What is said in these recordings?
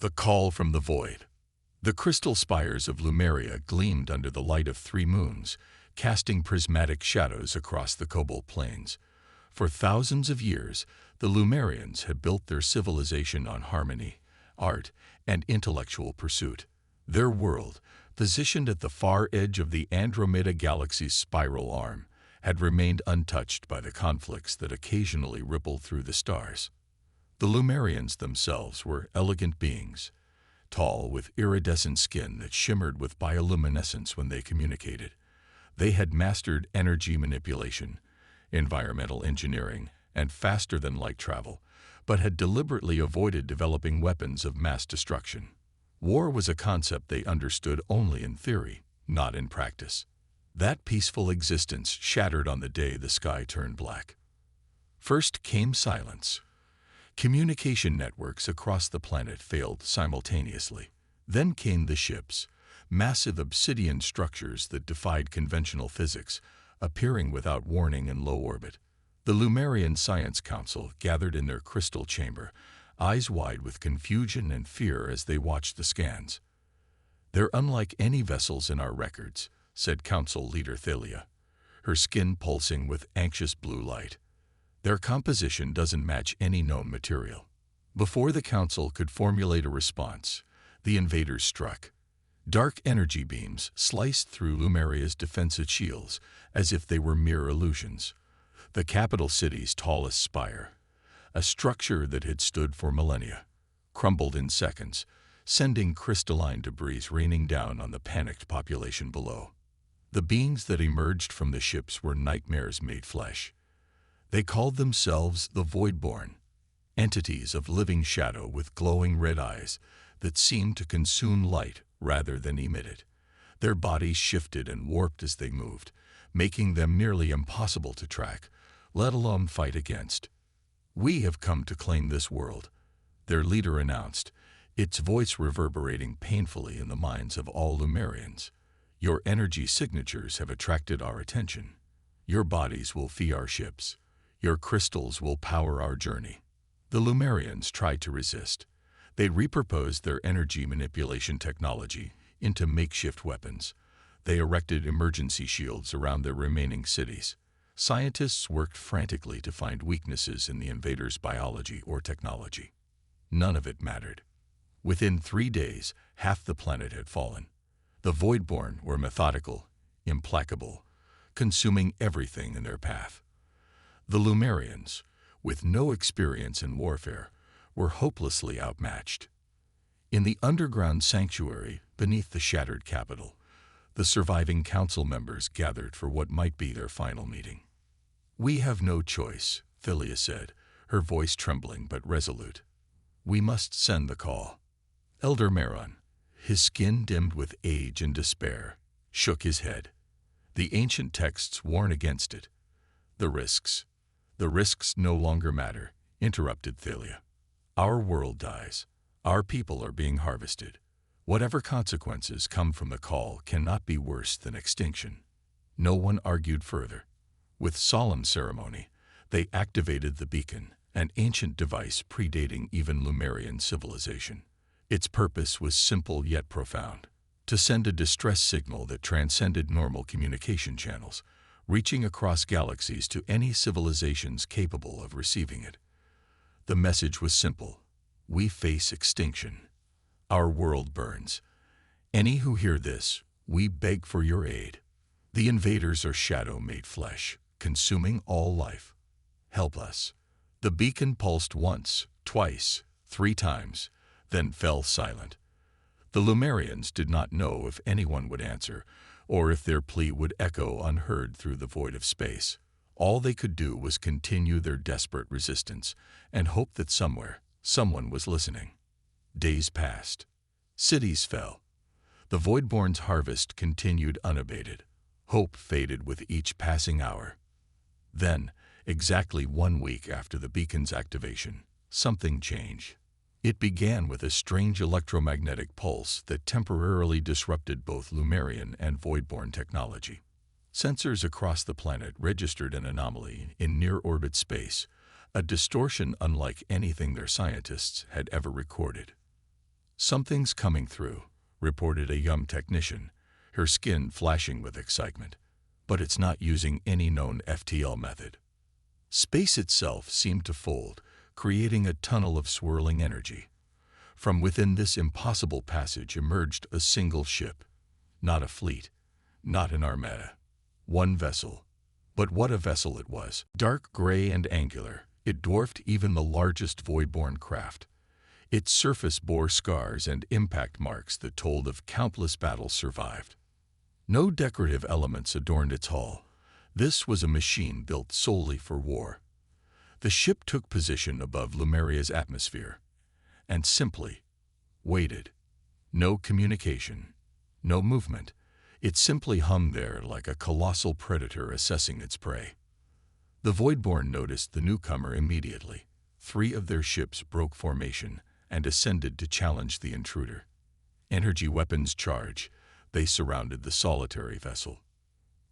The call from the void. The crystal spires of Lumeria gleamed under the light of 3 moons, casting prismatic shadows across the cobalt plains. For thousands of years, the Lumerians had built their civilization on harmony, art, and intellectual pursuit. Their world, positioned at the far edge of the Andromeda Galaxy's spiral arm, had remained untouched by the conflicts that occasionally rippled through the stars. The Lumerians themselves were elegant beings, tall with iridescent skin that shimmered with bioluminescence when they communicated. They had mastered energy manipulation, environmental engineering, and faster-than-light travel, but had deliberately avoided developing weapons of mass destruction. War was a concept they understood only in theory, not in practice. That peaceful existence shattered on the day the sky turned black. First came silence. Communication networks across the planet failed simultaneously. Then came the ships, massive obsidian structures that defied conventional physics, appearing without warning in low orbit. The Lumerian Science Council gathered in their crystal chamber, eyes wide with confusion and fear as they watched the scans. "They're unlike any vessels in our records," said Council Leader Thalia, her skin pulsing with anxious blue light. "Their composition doesn't match any known material." Before the Council could formulate a response, the invaders struck. Dark energy beams sliced through Lumeria's defensive shields as if they were mere illusions. The capital city's tallest spire, a structure that had stood for millennia, crumbled in seconds, sending crystalline debris raining down on the panicked population below. The beings that emerged from the ships were nightmares made flesh. They called themselves the Voidborn, entities of living shadow with glowing red eyes that seemed to consume light rather than emit it. Their bodies shifted and warped as they moved, making them nearly impossible to track, let alone fight against. "We have come to claim this world," their leader announced, its voice reverberating painfully in the minds of all Lumerians. "Your energy signatures have attracted our attention. Your bodies will feed our ships. Your crystals will power our journey." The Lumerians tried to resist. They repurposed their energy manipulation technology into makeshift weapons. They erected emergency shields around their remaining cities. Scientists worked frantically to find weaknesses in the invaders' biology or technology. None of it mattered. Within 3 days, half the planet had fallen. The Voidborn were methodical, implacable, consuming everything in their path. The Lumerians, with no experience in warfare, were hopelessly outmatched. In the underground sanctuary beneath the shattered capital, the surviving council members gathered for what might be their final meeting. "We have no choice," Thalia said, her voice trembling but resolute. "We must send the call." Elder Meron, his skin dimmed with age and despair, shook his head. The ancient texts warn against it. "The risks no longer matter," interrupted Thalia. "Our world dies. Our people are being harvested. Whatever consequences come from the call cannot be worse than extinction." No one argued further. With solemn ceremony, they activated the beacon, an ancient device predating even Lumerian civilization. Its purpose was simple yet profound: to send a distress signal that transcended normal communication channels, reaching across galaxies to any civilizations capable of receiving it. The message was simple: we face extinction. Our world burns. Any who hear this, we beg for your aid. The invaders are shadow made flesh, consuming all life. Help us. The beacon pulsed once, twice, 3 times, then fell silent. The Lumerians did not know if anyone would answer, or if their plea would echo unheard through the void of space. All they could do was continue their desperate resistance and hope that somewhere, someone was listening. Days passed. Cities fell. The Voidborn's harvest continued unabated. Hope faded with each passing hour. Then, exactly 1 week after the beacon's activation, something changed. It began with a strange electromagnetic pulse that temporarily disrupted both Lumerian and Voidborn technology. Sensors across the planet registered an anomaly in near-orbit space, a distortion unlike anything their scientists had ever recorded. "Something's coming through," reported a young technician, her skin flashing with excitement. "But it's not using any known FTL method." Space itself seemed to fold, creating a tunnel of swirling energy. From within this impossible passage emerged a single ship. Not a fleet, not an armada. One vessel. But what a vessel it was. Dark gray and angular, it dwarfed even the largest void-born craft. Its surface bore scars and impact marks that told of countless battles survived. No decorative elements adorned its hull. This was a machine built solely for war. The ship took position above Lumeria's atmosphere and simply waited. No communication, no movement. It simply hung there like a colossal predator assessing its prey. The Voidborn noticed the newcomer immediately. 3 of their ships broke formation and ascended to challenge the intruder. Energy weapons charge, they surrounded the solitary vessel.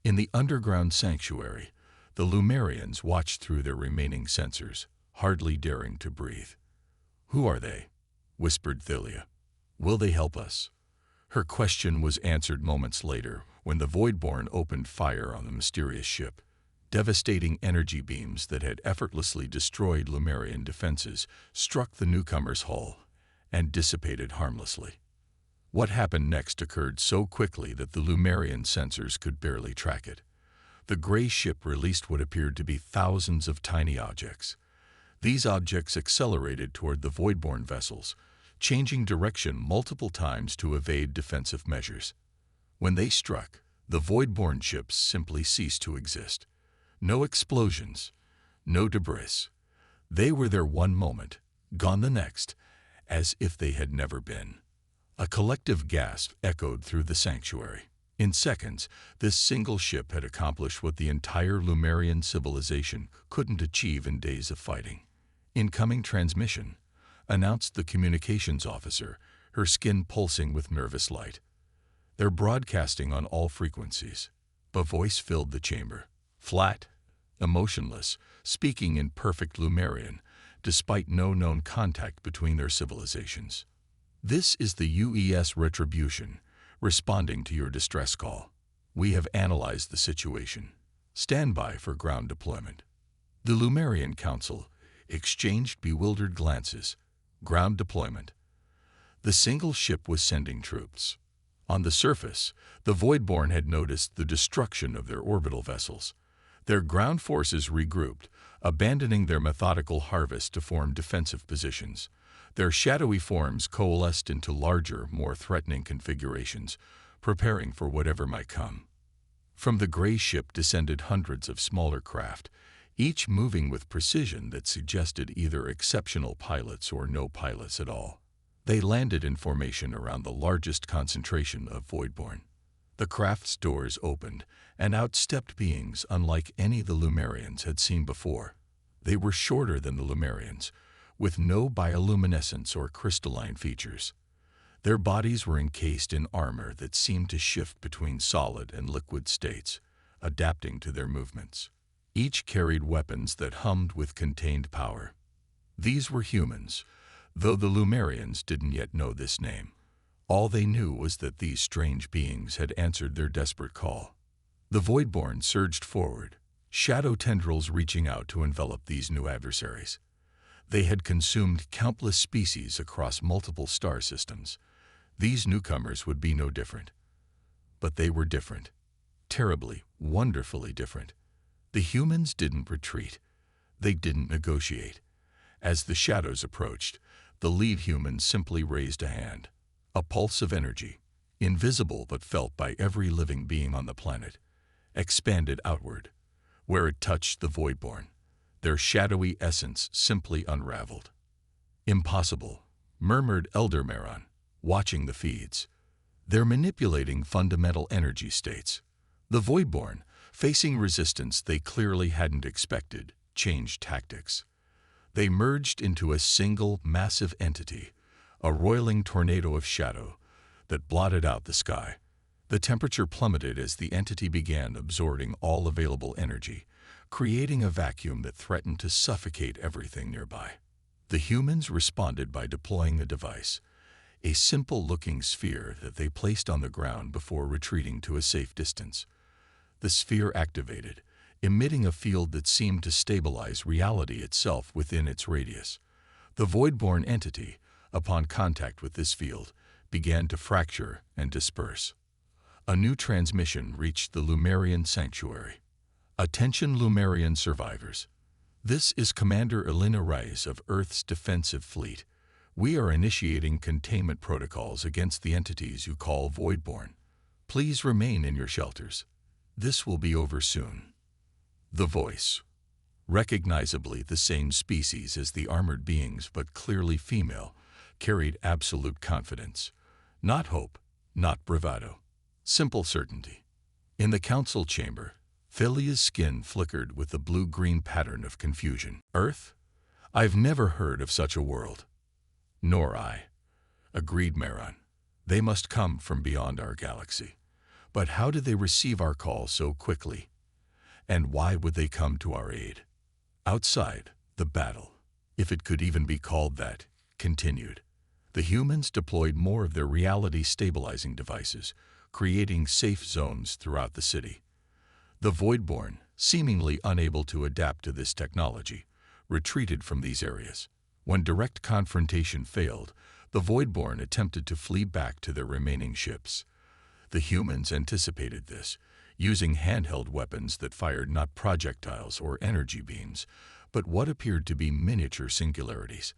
In the underground sanctuary, the Lumerians watched through their remaining sensors, hardly daring to breathe. "Who are they?" whispered Thalia. "Will they help us?" Her question was answered moments later when the Voidborn opened fire on the mysterious ship. Devastating energy beams that had effortlessly destroyed Lumerian defenses struck the newcomer's hull and dissipated harmlessly. What happened next occurred so quickly that the Lumerian sensors could barely track it. The gray ship released what appeared to be thousands of tiny objects. These objects accelerated toward the Voidborn vessels, changing direction multiple times to evade defensive measures. When they struck, the Voidborn ships simply ceased to exist. No explosions, no debris. They were there one moment, gone the next, as if they had never been. A collective gasp echoed through the sanctuary. In seconds, this single ship had accomplished what the entire Lumerian civilization couldn't achieve in days of fighting. "Incoming transmission," announced the communications officer, her skin pulsing with nervous light. "They're broadcasting on all frequencies." A voice filled the chamber, flat, emotionless, speaking in perfect Lumerian, despite no known contact between their civilizations. "This is the UES Retribution, responding to your distress call. We have analyzed the situation. Stand by for ground deployment." The Lumerian Council exchanged bewildered glances. Ground deployment. The single ship was sending troops. On the surface, the Voidborn had noticed the destruction of their orbital vessels. Their ground forces regrouped, abandoning their methodical harvest to form defensive positions. Their shadowy forms coalesced into larger, more threatening configurations, preparing for whatever might come. From the gray ship descended hundreds of smaller craft, each moving with precision that suggested either exceptional pilots or no pilots at all. They landed in formation around the largest concentration of Voidborn. The craft's doors opened, and out stepped beings unlike any the Lumerians had seen before. They were shorter than the Lumerians, with no bioluminescence or crystalline features. Their bodies were encased in armor that seemed to shift between solid and liquid states, adapting to their movements. Each carried weapons that hummed with contained power. These were humans, though the Lumerians didn't yet know this name. All they knew was that these strange beings had answered their desperate call. The Voidborn surged forward, shadow tendrils reaching out to envelop these new adversaries. They had consumed countless species across multiple star systems. These newcomers would be no different. But they were different. Terribly, wonderfully different. The humans didn't retreat. They didn't negotiate. As the shadows approached, the lead human simply raised a hand. A pulse of energy, invisible but felt by every living being on the planet, expanded outward. Where it touched the Voidborn, their shadowy essence simply unraveled. "Impossible," murmured Elder Meron, watching the feeds. "They're manipulating fundamental energy states." The Voidborn, facing resistance they clearly hadn't expected, changed tactics. They merged into a single, massive entity, a roiling tornado of shadow that blotted out the sky. The temperature plummeted as the entity began absorbing all available energy, creating a vacuum that threatened to suffocate everything nearby. The humans responded by deploying a device. a simple-looking sphere that they placed on the ground before retreating to a safe distance. The sphere activated, emitting a field that seemed to stabilize reality itself within its radius. The void-born entity, upon contact with this field, began to fracture and disperse. A new transmission reached the Lumerian sanctuary. Attention Lumerian survivors. This is Commander Elena Rice of Earth's defensive fleet. We are initiating containment protocols against the entities you call voidborn. Please remain in your shelters. This will be over soon. The voice. Recognizably the same species as the armored beings, but clearly female, carried absolute confidence. Not hope, not bravado. Simple certainty. In the council chamber, Philia's skin flickered with the blue-green pattern of confusion. Earth? I've never heard of such a world. Nor I. Agreed Maron. They must come from beyond our galaxy. But how did they receive our call so quickly? And why would they come to our aid? Outside, the battle, if it could even be called that, continued. The humans deployed more of their reality-stabilizing devices, creating safe zones throughout the city. The voidborn, seemingly unable to adapt to this technology, retreated from these areas. When direct confrontation failed, the voidborn attempted to flee back to their remaining ships. The humans anticipated this, using handheld weapons that fired not projectiles or energy beams, but what appeared to be miniature singularities.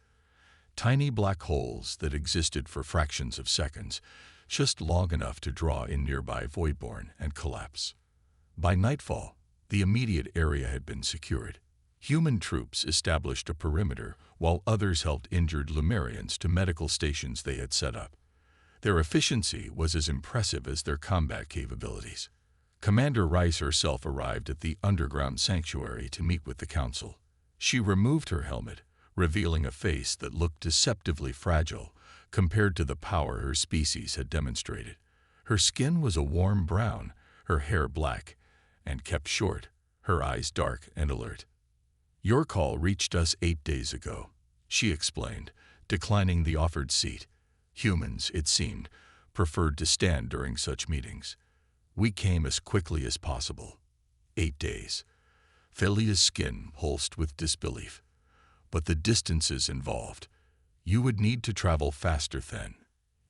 Tiny black holes that existed for fractions of seconds, just long enough to draw in nearby voidborn and collapse. By nightfall, the immediate area had been secured. Human troops established a perimeter, while others helped injured Lumerians to medical stations they had set up. Their efficiency was as impressive as their combat capabilities. Commander Rice herself arrived at the underground sanctuary to meet with the council. She removed her helmet, revealing a face that looked deceptively fragile compared to the power her species had demonstrated. Her skin was a warm brown, her hair black, and kept short, her eyes dark and alert. Your call reached us 8 days ago, she explained, declining the offered seat. Humans, it seemed, preferred to stand during such meetings. We came as quickly as possible. 8 days. Philia's skin pulsed with disbelief. But the distances involved. You would need to travel faster then.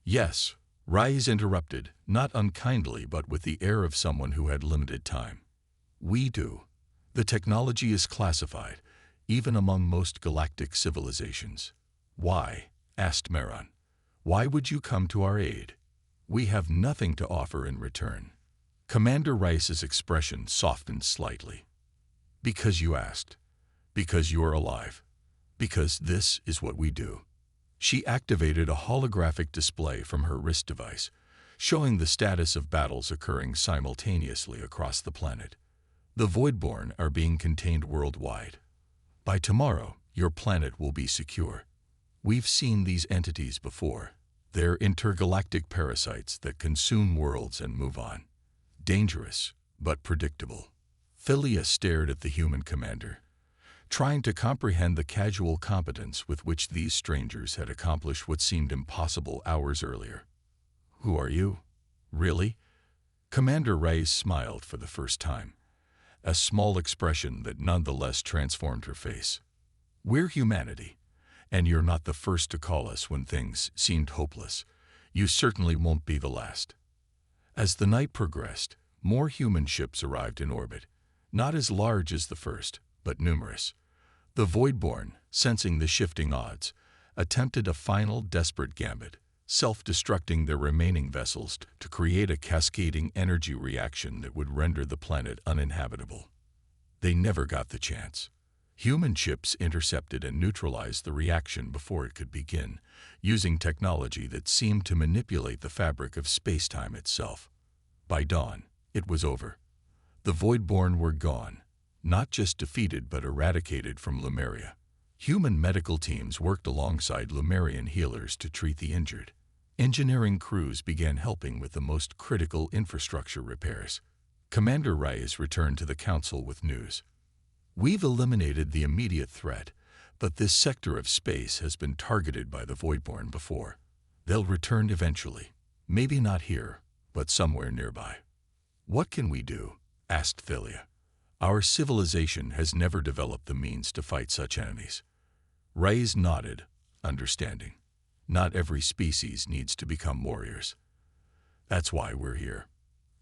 Yes, Rise interrupted, not unkindly but with the air of someone who had limited time. We do. The technology is classified, even among most galactic civilizations. Why? Asked Maron. Why would you come to our aid? We have nothing to offer in return. Commander Rice's expression softened slightly. Because you asked. Because you're alive. Because this is what we do. She activated a holographic display from her wrist device, showing the status of battles occurring simultaneously across the planet. The Voidborn are being contained worldwide. By tomorrow, your planet will be secure. We've seen these entities before. They're intergalactic parasites that consume worlds and move on. Dangerous, but predictable. Philia stared at the human commander, trying to comprehend the casual competence with which these strangers had accomplished what seemed impossible hours earlier. Who are you? Really? Commander Rice smiled for the first time, a small expression that nonetheless transformed her face. We're humanity, and you're not the first to call us when things seemed hopeless. You certainly won't be the last. As the night progressed, more human ships arrived in orbit, not as large as the first, but numerous. The Voidborn, sensing the shifting odds, attempted a final desperate gambit, self-destructing their remaining vessels to create a cascading energy reaction that would render the planet uninhabitable. They never got the chance. Human ships intercepted and neutralized the reaction before it could begin, using technology that seemed to manipulate the fabric of space-time itself. By dawn, it was over. The Voidborn were gone, not just defeated but eradicated from Lumeria. Human medical teams worked alongside Lumerian healers to treat the injured. Engineering crews began helping with the most critical infrastructure repairs. Commander Rice returned to the Council with news. We've eliminated the immediate threat, but this sector of space has been targeted by the Voidborn before. They'll return eventually. Maybe not here, but somewhere nearby. What can we do? Asked Thalia. Our civilization has never developed the means to fight such enemies. Reyes nodded, understanding. Not every species needs to become warriors. That's why we're here.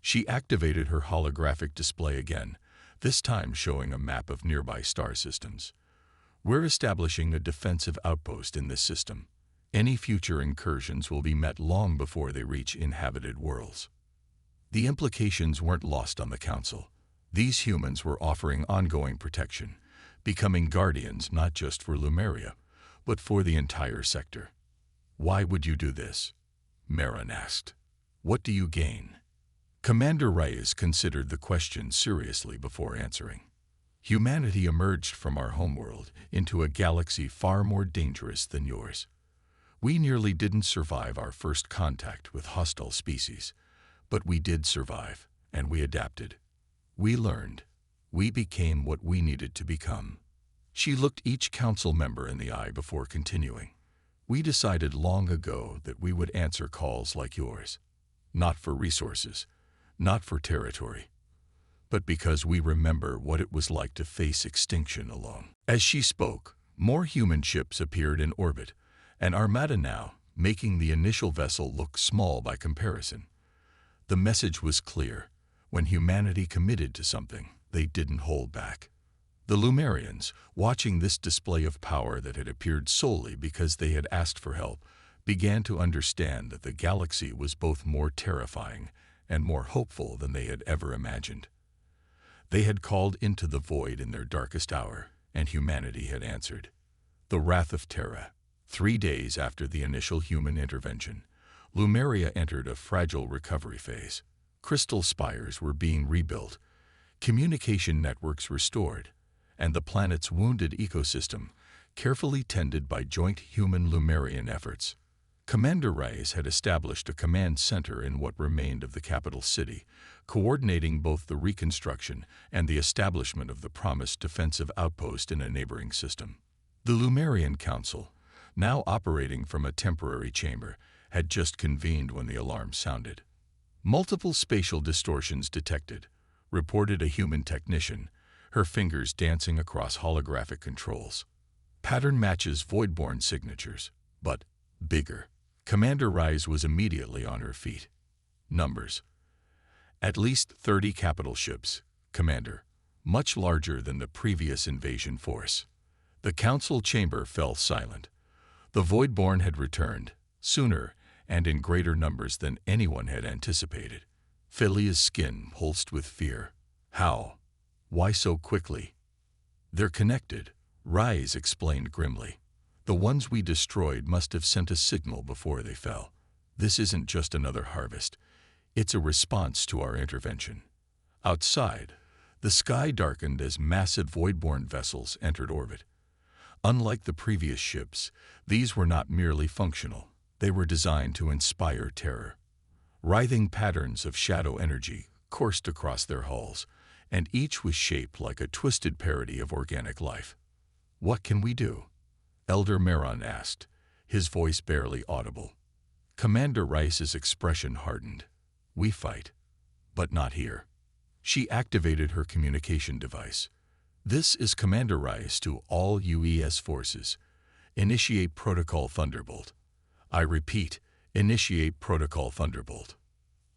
She activated her holographic display again, this time showing a map of nearby star systems. We're establishing a defensive outpost in this system. Any future incursions will be met long before they reach inhabited worlds. The implications weren't lost on the Council. These humans were offering ongoing protection, becoming guardians not just for Lumeria, but for the entire sector. Why would you do this? Marin asked. What do you gain? Commander Reyes considered the question seriously before answering. Humanity emerged from our homeworld into a galaxy far more dangerous than yours. We nearly didn't survive our first contact with hostile species, but we did survive, and we adapted. We learned. We became what we needed to become. She looked each council member in the eye before continuing. We decided long ago that we would answer calls like yours. Not for resources, not for territory, but because we remember what it was like to face extinction alone. As she spoke, more human ships appeared in orbit, an armada now, making the initial vessel look small by comparison. The message was clear. When humanity committed to something, they didn't hold back. The Lumerians, watching this display of power that had appeared solely because they had asked for help, began to understand that the galaxy was both more terrifying and more hopeful than they had ever imagined. They had called into the void in their darkest hour, and humanity had answered. The Wrath of Terra. 3 days after the initial human intervention, Lumeria entered a fragile recovery phase. Crystal spires were being rebuilt, communication networks restored, and the planet's wounded ecosystem carefully tended by joint human-Lumerian efforts. Commander Reyes had established a command center in what remained of the capital city, coordinating both the reconstruction and the establishment of the promised defensive outpost in a neighboring system. The Lumerian Council, now operating from a temporary chamber, had just convened when the alarm sounded. Multiple spatial distortions detected, reported a human technician, her fingers dancing across holographic controls. Pattern matches Voidborn signatures, but bigger. Commander Reyes was immediately on her feet. Numbers. At least 30 capital ships, Commander, much larger than the previous invasion force. The council chamber fell silent. The Voidborn had returned, sooner and in greater numbers than anyone had anticipated. Thalia's skin pulsed with fear. How? Why so quickly? They're connected, Reyes explained grimly. The ones we destroyed must have sent a signal before they fell. This isn't just another harvest. It's a response to our intervention. Outside, the sky darkened as massive Voidborn vessels entered orbit. Unlike the previous ships, these were not merely functional. They were designed to inspire terror. Writhing patterns of shadow energy coursed across their hulls, and each was shaped like a twisted parody of organic life. What can we do? Elder Marin asked, his voice barely audible. Commander Reyes's expression hardened. We fight, but not here. She activated her communication device. This is Commander Reyes to all UES forces. Initiate Protocol Thunderbolt. I repeat, initiate Protocol Thunderbolt.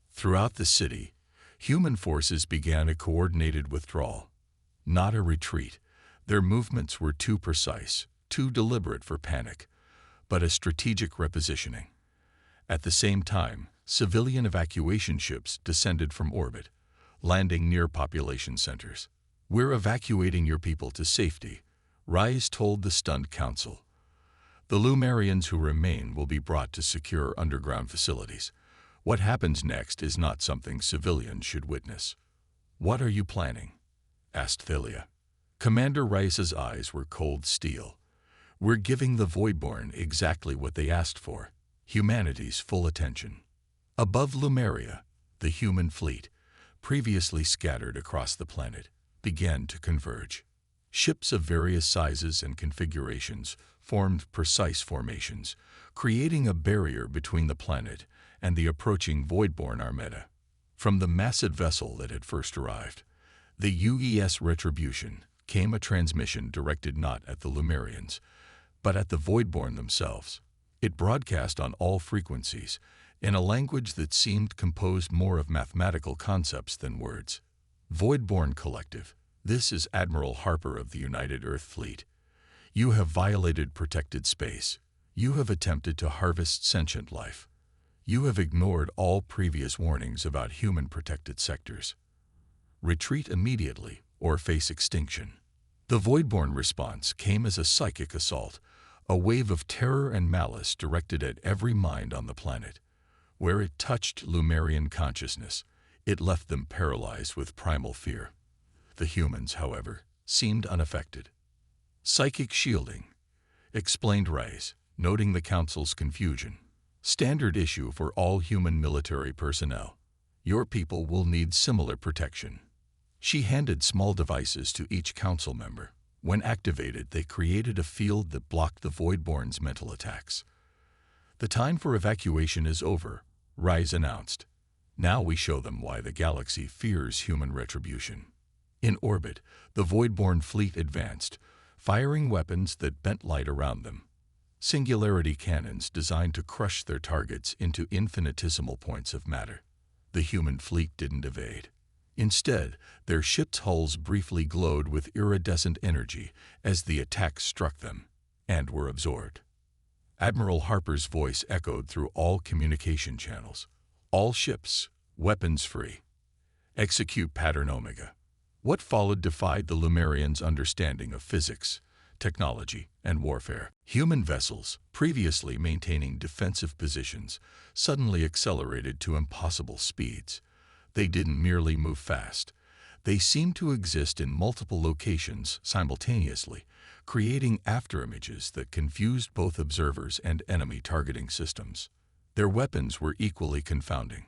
Throughout the city, human forces began a coordinated withdrawal. Not a retreat. Their movements were too precise, too deliberate for panic, but a strategic repositioning. At the same time, civilian evacuation ships descended from orbit, landing near population centers. We're evacuating your people to safety, Reyes told the stunned council. The Lumerians who remain will be brought to secure underground facilities. What happens next is not something civilians should witness. What are you planning? Asked Thalia. Commander Reyes's eyes were cold steel. We're giving the Voidborn exactly what they asked for, humanity's full attention. Above Lumeria, the human fleet, previously scattered across the planet, began to converge. Ships of various sizes and configurations formed precise formations, creating a barrier between the planet and the approaching Voidborn Armada. From the massive vessel that had first arrived, the UES Retribution, came a transmission directed not at the Lumerians, but at the Voidborn themselves. It broadcast on all frequencies, in a language that seemed composed more of mathematical concepts than words. Voidborn Collective, this is Admiral Harper of the United Earth Fleet. You have violated protected space. You have attempted to harvest sentient life. You have ignored all previous warnings about human protected sectors. Retreat immediately or face extinction. The Voidborn response came as a psychic assault, a wave of terror and malice directed at every mind on the planet. Where it touched Lumerian consciousness, it left them paralyzed with primal fear. The humans, however, seemed unaffected. Psychic shielding, explained Rice, noting the Council's confusion. Standard issue for all human military personnel. Your people will need similar protection. She handed small devices to each Council member. When activated, they created a field that blocked the Voidborn's mental attacks. The time for evacuation is over, Rise announced. Now we show them why the galaxy fears human retribution. In orbit, the Voidborn fleet advanced, firing weapons that bent light around them. Singularity cannons designed to crush their targets into infinitesimal points of matter. The human fleet didn't evade. Instead, their ships' hulls briefly glowed with iridescent energy as the attacks struck them, and were absorbed. Admiral Harper's voice echoed through all communication channels. All ships, weapons free. Execute Pattern Omega. What followed defied the Lumerians' understanding of physics, technology, and warfare. Human vessels, previously maintaining defensive positions, suddenly accelerated to impossible speeds. They didn't merely move fast. They seemed to exist in multiple locations simultaneously, creating afterimages that confused both observers and enemy targeting systems. Their weapons were equally confounding.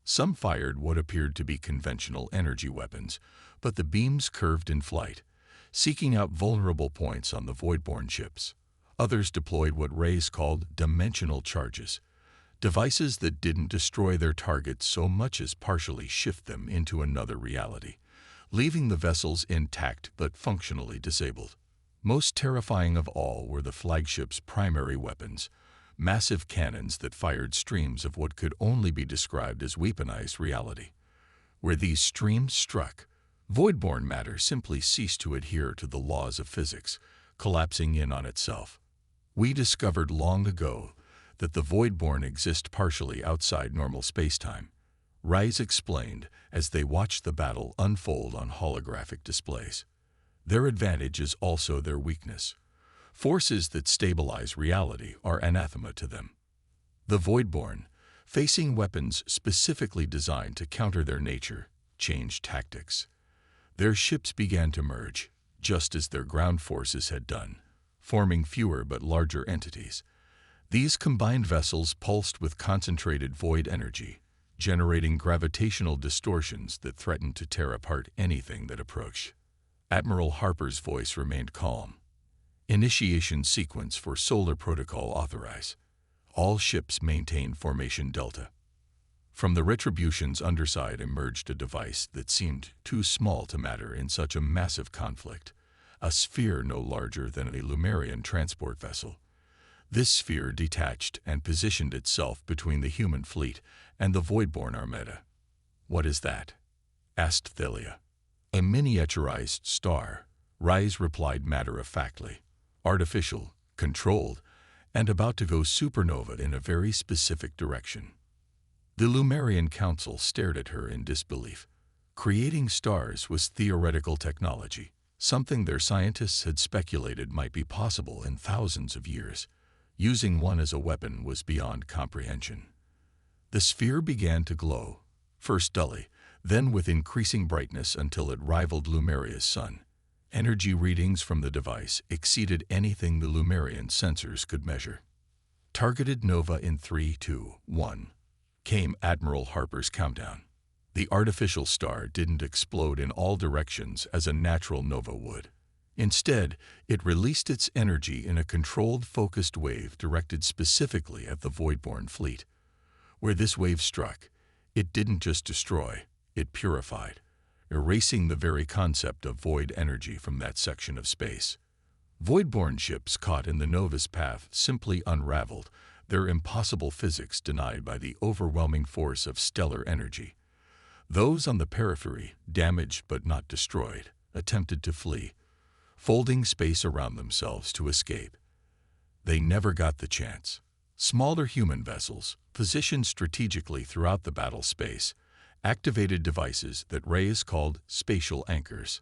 Some fired what appeared to be conventional energy weapons, but the beams curved in flight, seeking out vulnerable points on the Voidborn ships. Others deployed what Reyes called dimensional charges, devices that didn't destroy their targets so much as partially shift them into another reality, leaving the vessels intact but functionally disabled. Most terrifying of all were the flagship's primary weapons, massive cannons that fired streams of what could only be described as weaponized reality. Where these streams struck, Voidborn matter simply ceased to adhere to the laws of physics, collapsing in on itself. We discovered long ago that the Voidborn exist partially outside normal spacetime, Rise explained as they watched the battle unfold on holographic displays. Their advantage is also their weakness. Forces that stabilize reality are anathema to them. The Voidborn, facing weapons specifically designed to counter their nature, changed tactics. Their ships began to merge, just as their ground forces had done, forming fewer but larger entities. These combined vessels pulsed with concentrated void energy, generating gravitational distortions that threatened to tear apart anything that approached. Admiral Harper's voice remained calm. Initiation sequence for Solar Protocol authorized. All ships maintain Formation Delta. From the Retribution's underside emerged a device that seemed too small to matter in such a massive conflict, a sphere no larger than a Lumerian transport vessel. This sphere detached and positioned itself between the human fleet and the Voidborn Armada. "What is that?" asked Thalia. "A miniaturized star," Rise replied matter-of-factly. "Artificial, controlled, and about to go supernova in a very specific direction." The Lumerian Council stared at her in disbelief. Creating stars was theoretical technology, something their scientists had speculated might be possible in thousands of years. Using one as a weapon was beyond comprehension. The sphere began to glow, first dully, then with increasing brightness until it rivaled Lumeria's sun. Energy readings from the device exceeded anything the Lumerian sensors could measure. "Targeted nova in 3, 2, 1. Came Admiral Harper's countdown. The artificial star didn't explode in all directions as a natural nova would. Instead, it released its energy in a controlled, focused wave directed specifically at the Voidborn fleet. Where this wave struck, it didn't just destroy, it purified, erasing the very concept of void energy from that section of space. Voidborn ships caught in the Nova's path simply unraveled, their impossible physics denied by the overwhelming force of stellar energy. Those on the periphery, damaged but not destroyed, attempted to flee, folding space around themselves to escape. They never got the chance. Smaller human vessels, positioned strategically throughout the battle space, activated devices that Reyes called spatial anchors.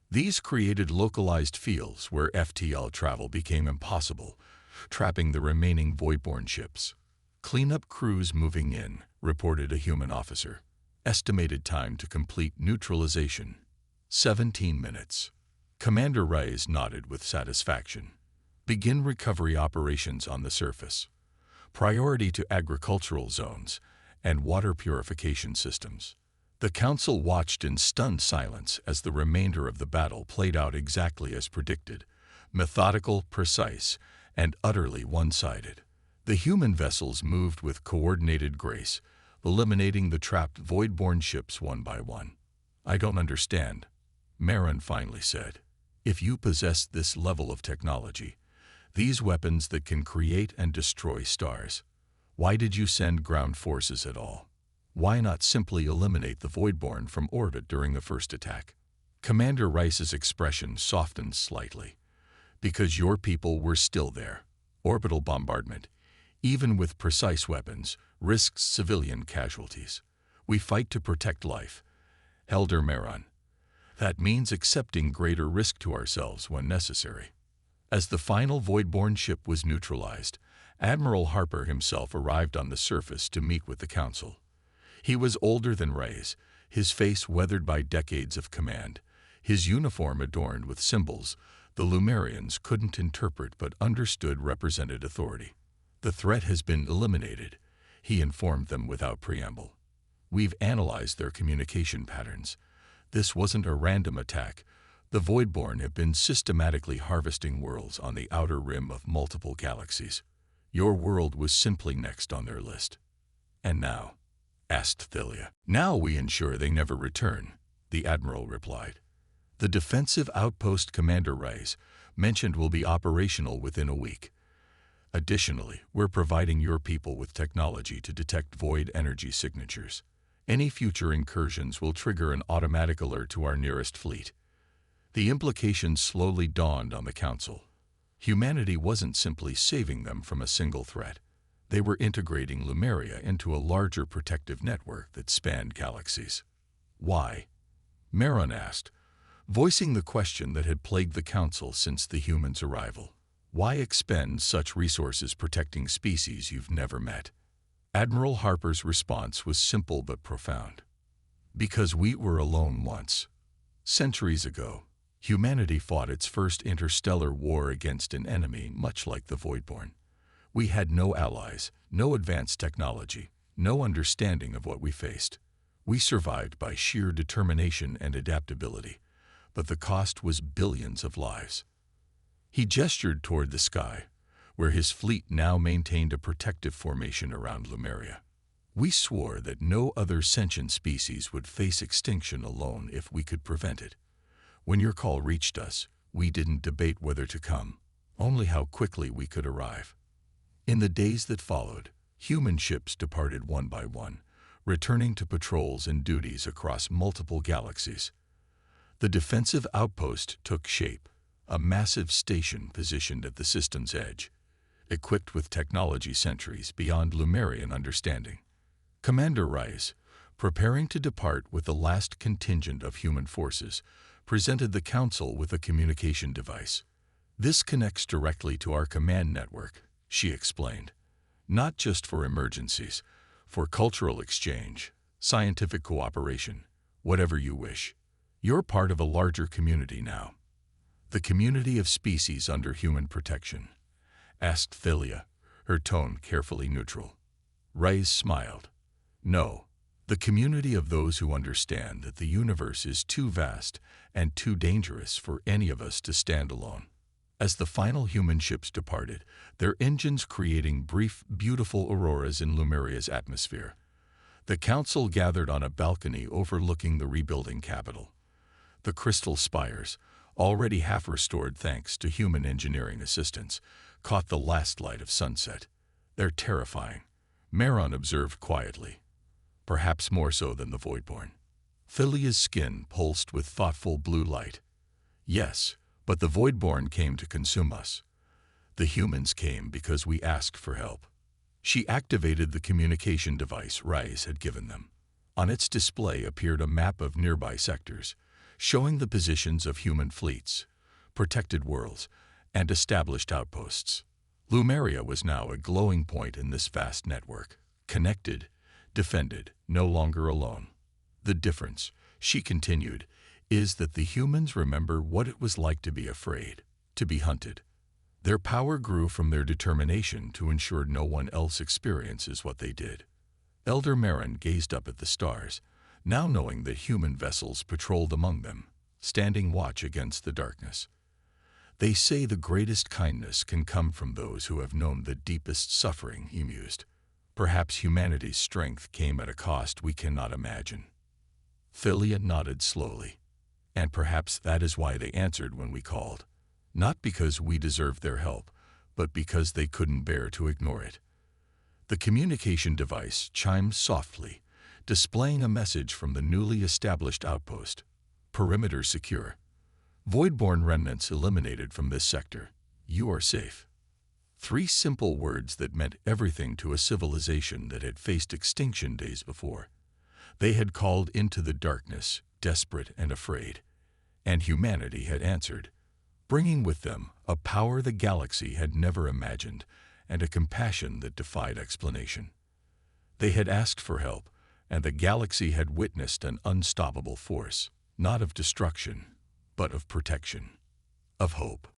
These created localized fields where FTL travel became impossible, trapping the remaining Voidborn ships. "Cleanup crews moving in," reported a human officer. "Estimated time to complete neutralization, 17 minutes. Commander Reyes nodded with satisfaction. "Begin recovery operations on the surface. Priority to agricultural zones and water purification systems." The Council watched in stunned silence as the remainder of the battle played out exactly as predicted, methodical, precise, and utterly one-sided. The human vessels moved with coordinated grace, eliminating the trapped Voidborn ships one by one. "I don't understand," Marin finally said. "If you possess this level of technology, these weapons that can create and destroy stars, why did you send ground forces at all? Why not simply eliminate the Voidborn from orbit during the first attack?" Commander Rice's expression softened slightly. "Because your people were still there. Orbital bombardment, even with precise weapons, risks civilian casualties. We fight to protect life. Elder Maron. That means accepting greater risk to ourselves when necessary." As the final Voidborn ship was neutralized, Admiral Harper himself arrived on the surface to meet with the Council. He was older than Reyes, his face weathered by decades of command, his uniform adorned with symbols the Lumerians couldn't interpret but understood represented authority. "The threat has been eliminated," he informed them without preamble. "We've analyzed their communication patterns. This wasn't a random attack. The Voidborn have been systematically harvesting worlds on the outer rim of multiple galaxies. Your world was simply next on their list." "And now?" asked Thalia. "Now we ensure they never return," the Admiral replied. "The defensive outpost Commander Reyes mentioned will be operational within a week. Additionally, we're providing your people with technology to detect void energy signatures. Any future incursions will trigger an automatic alert to our nearest fleet." The implications slowly dawned on the Council. Humanity wasn't simply saving them from a single threat. They were integrating Lumeria into a larger protective network that spanned galaxies. "Why?" Maron asked, voicing the question that had plagued the Council since the humans' arrival. "Why expend such resources protecting species you've never met?" Admiral Harper's response was simple but profound. "Because we were alone once. Centuries ago, humanity fought its first interstellar war against an enemy much like the Voidborn. We had no allies, no advanced technology, no understanding of what we faced. We survived by sheer determination and adaptability, but the cost was billions of lives." He gestured toward the sky, where his fleet now maintained a protective formation around Lumeria. "We swore that no other sentient species would face extinction alone if we could prevent it. When your call reached us, we didn't debate whether to come, only how quickly we could arrive." In the days that followed, human ships departed one by one, returning to patrols and duties across multiple galaxies. The defensive outpost took shape, a massive station positioned at the system's edge, equipped with technology centuries beyond Lumerian understanding. Commander Rice, preparing to depart with the last contingent of human forces, presented the Council with a communication device. "This connects directly to our command network," she explained. "Not just for emergencies, for cultural exchange, scientific cooperation, whatever you wish. You're part of a larger community now." "The community of species under human protection?" asked Thalia, her tone carefully neutral. Reyes smiled. "No, The community of those who understand that the universe is too vast and too dangerous for any of us to stand alone. As the final human ships departed, their engines creating brief, beautiful auroras in Lumeria's atmosphere, the council gathered on a balcony overlooking the rebuilding capital. The crystal spires, already half restored thanks to human engineering assistance, caught the last light of sunset. "They're terrifying," Maron observed quietly, perhaps more so than the Voidborn. Thilia's skin pulsed with thoughtful blue light. "Yes, but the Voidborn came to consume us. The humans came because we asked for help." She activated the communication device Rise had given them. On its display appeared a map of nearby sectors, showing the positions of human fleets, protected worlds, and established outposts. Lumeria was now a glowing point in this vast network, connected, defended, no longer alone. "The difference," she continued, "is that the humans remember what it was like to be afraid, to be hunted. Their power grew from their determination to ensure no one else experiences what they did." Elder Marin gazed up at the stars, now knowing that human vessels patrolled among them, standing watch against the darkness. "They say the greatest kindness can come from those who have known the deepest suffering," he mused. "Perhaps humanity's strength came at a cost we cannot imagine." Thilia nodded slowly. "And perhaps that is why they answered when we called. Not because we deserved their help, but because they couldn't bear to ignore it." The communication device chimed softly, displaying a message from the newly established outpost. "Perimeter secure. Voidborn remnants eliminated from this sector. You are safe." 3 simple words that meant everything to a civilization that had faced extinction days before. They had called into the darkness, desperate and afraid, and humanity had answered, bringing with them a power the galaxy had never imagined and a compassion that defied explanation. They had asked for help, and the galaxy had witnessed an unstoppable force, not of destruction, but of protection, of hope.